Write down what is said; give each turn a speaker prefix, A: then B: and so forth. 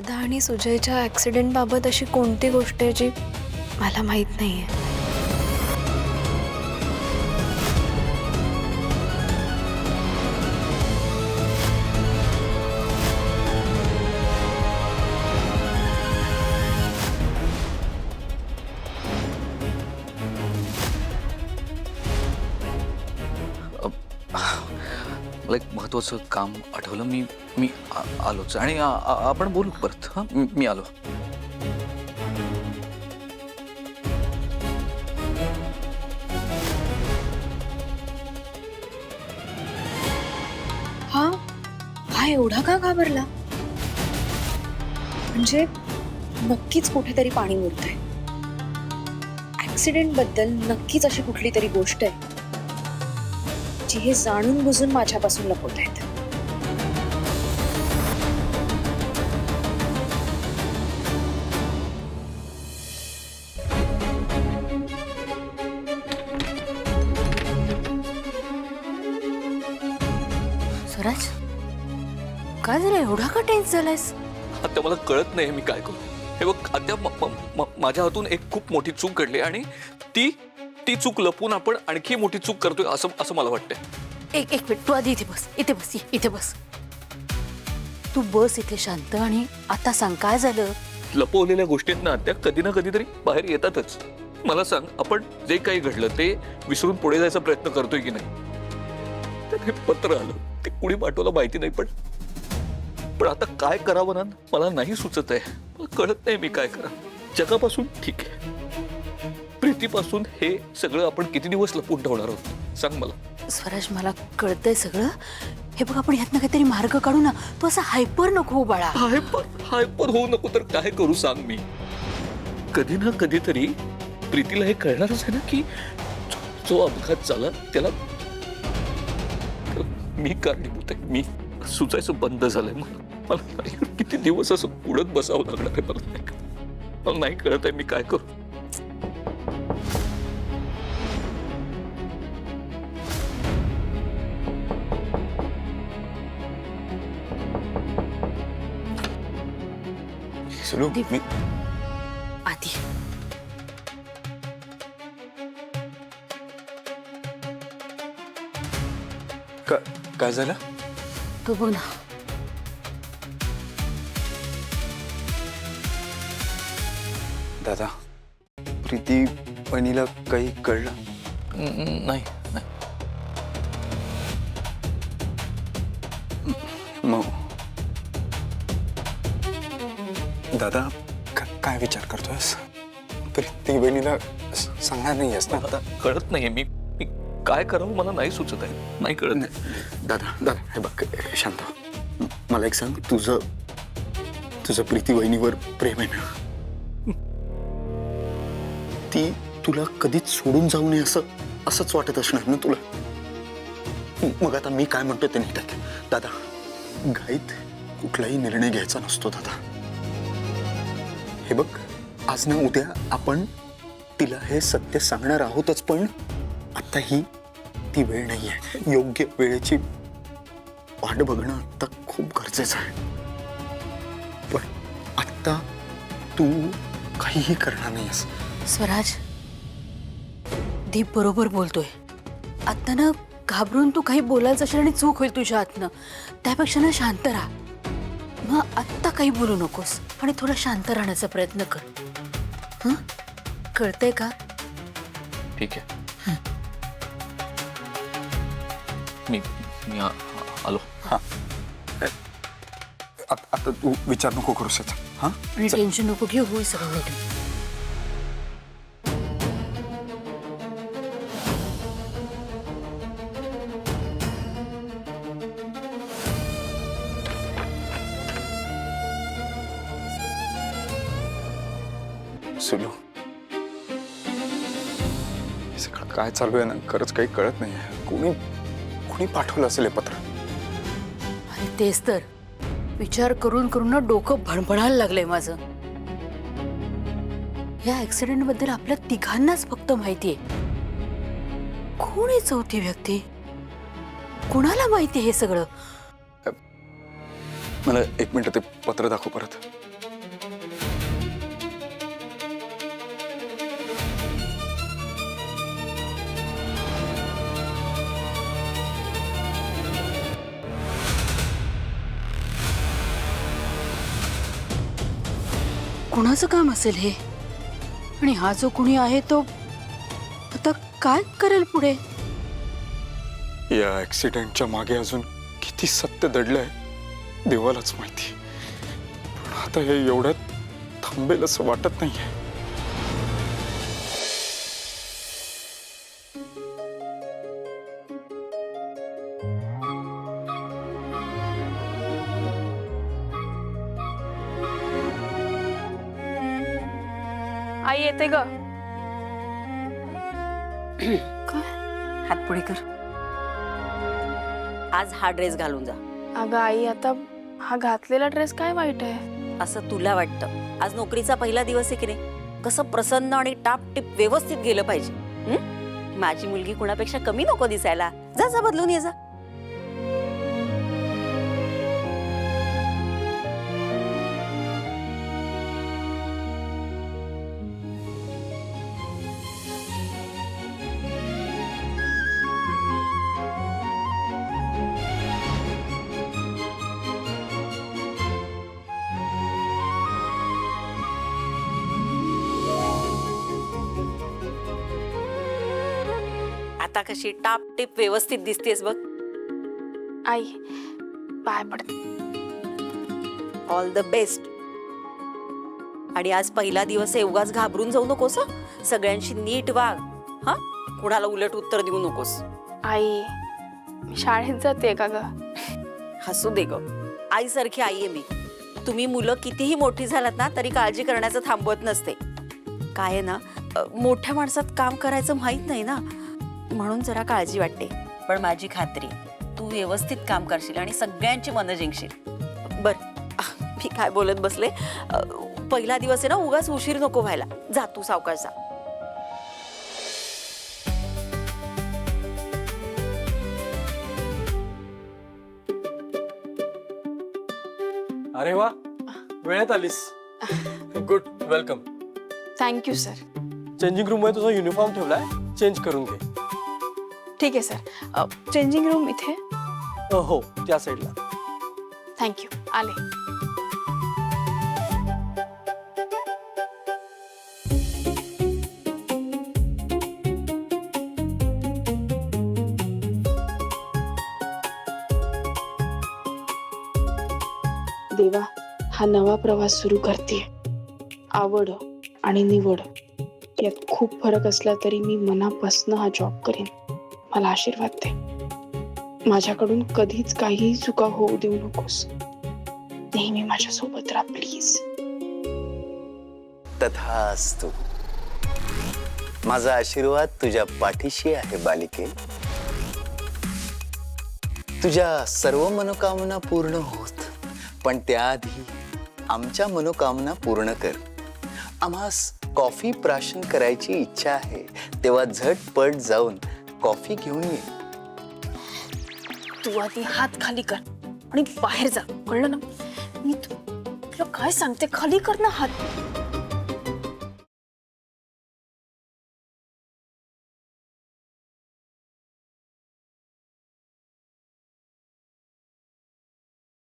A: दादा आणि सुजयच्या ॲक्सिडेंट बाबत अशी कोणती गोष्ट आहे जी मला माहीत नाहीये?
B: मला एक महत्त्वाचं काम आठवलं. मी मी आलोच आणि आपण बोलू परत. हां, मी आलो.
A: हा एवढा का घाबरला? म्हणजे नक्कीच कुठेतरी पाणी मुरतंय. ऍक्सिडेंट बद्दल नक्कीच अशी कुठली तरी गोष्ट आहे जी हे जाणून बुजून माझ्यापासून लपवतायत.
C: स्वराज, काय झालं? एवढा का टेन्स झालायस?
B: आता मला कळत नाही मी काय करू. हे बघ, आता माझ्या हातून एक खूप मोठी चूक घडली आणि ती चूक लपून आपण आणखी मोठी चूक करतोय असं मला वाटतंय.
C: एक मिनिट, तू आधी इथे बस. इथे बस. तू बस इथे शांत आणि आता सांग काय झालं?
B: लपवलेल्या गोष्टींना त्या कधी ना कधीतरी बाहेर येतातच. मला सांग, आपण जे काही घडलं ते विसरून पुढे जायचा प्रयत्न करतोय की नाही? तर हे पत्र आलं, ते कुणी पाठवलं माहिती नाही, पण आता काय करावं ना मला नाही सुचत आहे. मला कळत नाही मी काय करा. जगापासून ठीक आहे, प्रीतीपासून हे सगळं आपण किती दिवस लपवून ठेवणार आहोत सांग मला.
C: स्वराज, मला कळतंय सगळं. हे बघ, आपण ह्यातनं काहीतरी मार्ग काढू ना. तू असं हायपर नको हो बाळा.
B: हायपर होऊ नको तर काय करू सांग. मी कधी ना कधीतरी प्रीतीला हे कळणारच आहे ना की जो अपघात झाला त्याला मी कारणीभूत आहे. मी सुचायचं बंद झालंय. मला किती दिवस असं उडत बसावं लागणार आहे. मला नाही कळत आहे मी काय करू.
D: सुनू, मी
C: आधी
D: काय झालं?
C: तू बघ ना.
D: दादा, प्रीती वहिनीला काही कळलं?
B: नाही.
D: मग दादा, काय विचार करतोयस? प्रीती वहिनीला सांगणार नाही आहेस ना?
B: आता कळत नाहीये मी काय करावं. मला नाही सुचत आहे. नाही कळत आहे.
D: दादा हे बघ, शांत हो. मला एक सांग, तुझं प्रीती वहिनीवर प्रेम आहे ना? ती तुला कधीच सोडून जाऊ नये असंच वाटत असणार ना तुला? मग आता मी काय म्हणतो ते नीट ऐक. दादा, घाईत कुठलाही निर्णय घ्यायचा नसतो दादा. हे बघ, आज ना उद्या आपण तिला हे सत्य सांगणार आहोतच, पण आता ही ती वेळ नाही आहे. योग्य वेळेची वाट बघणं आता खूप गरजेचं आहे. पण आता तू काहीही करणार नाहीस.
C: स्वराज, दीप बरोबर बोलतोय. आता ना घाबरून तू काही बोलायचं असेल आणि चूक होईल तुझ्या हातनं, त्यापेक्षा ना शांत राहा. मग आत्ता काही बोलू नकोस आणि थोडं शांत राहण्याचा प्रयत्न कर. हं, कळतंय का?
B: ठीक आहे. मी आलो.
D: हा, आता तू विचार नको करूस याचा. हा,
C: आणि टेन्शन नको घेऊ, होईल सगळं नीट.
D: सुलू, सगळं काय चालू आहे ना, खरंच काही कळत नाही. कोणी पाठवलं असेल हे पत्र?
C: अरे तेच तर, विचार करून करून ना डोकं भणभणायला लागलंय माझं. या ऍक्सिडेंट बद्दल आपल्या तिघांनाच फक्त माहितीये. कोण आहे चौथी व्यक्ती? कुणाला माहिती हे सगळं?
D: मला एक मिनिट ते पत्र दाखव परत.
C: कुणाचं काम असेल हे? आणि हा जो कुणी आहे तो आता काय करेल पुढे?
D: या ऍक्सिडेंटच्या मागे अजून किती सत्य दडलंय देवालाच माहिती. पण आता हे एवढ्यात थांबेल असं वाटत नाहीये.
E: आई येते ग.
F: हात पुढे कर. आज हा ड्रेस घालून जा.
E: अगं आई, आता हा घातलेला ड्रेस काय वाईट आहे?
F: असं तुला वाटतं? आज नोकरीचा पहिला दिवस आहे की नाही? कसं प्रसन्न आणि टापटीप व्यवस्थित गेलं पाहिजे. माझी मुलगी कुणापेक्षा कमी नको दिसायला. जा जा बदलून ये जा. आता कशी टापटीप व्यवस्थित दिसतेस बघ.
E: आई पाय पडते.
F: All the best. आणि आज पहिला दिवस आहे, उगाच घाबरून जाऊ नकोस. सगळ्यांशी नीट वाग. हा, कुणाला उलट उत्तर देऊ नकोस.
E: आई शाळेत जाते का ग?
F: हसू दे ग. आईसारखी आई आहे मी. तुम्ही मुलं कितीही मोठी झालात ना तरी काळजी करण्याचं थांबवत नसते. काय आहे ना, मोठ्या माणसात काम करायचं माहित नाही ना, म्हणून जरा काळजी वाटते. पण माझी खात्री, तू व्यवस्थित काम करशील आणि सगळ्यांची मनं जिंकशील. बर, मी काय बोलत बसले. पहिला दिवस आहे ना, उगाच उशीर नको व्हायला. जा तू सावकाश जा.
G: अरे वा, वेळेत आलीस. Good, welcome.
E: Thank you sir.
G: Changing room मध्ये तुझा युनिफॉर्म ठेवलाय, चेंज करून घे.
E: ठीक आहे सर. चेंजिंग रूम इथे.
G: हो, त्या साईडला.
E: थँक्यू. आले. देवा, हा नवा प्रवास सुरू करते. आवड आणि निवड यात खूप फरक असला तरी मी मनापासून हा जॉब करेन. मला आशीर्वाद दे. माझ्याकडून कधीच काहीही चुका होऊ देऊ नकोस. नेहमी माझ्यासोबत राहा प्लीज.
H: तथास्तु. माझा आशीर्वाद तुझ्या पाठीशी आहे बालिके. तुझ्या सर्व मनोकामना पूर्ण होत, पण त्याआधी आमच्या मनोकामना पूर्ण कर. आम्हास कॉफी प्राशन करायची इच्छा आहे, तेव्हा झटपट जाऊन कॉफी घेऊन ये.
E: तू आधी हात खाली कर आणि बाहेर जा, कळलं ना? मी तुला काय सांगते, खाली कर ना हात.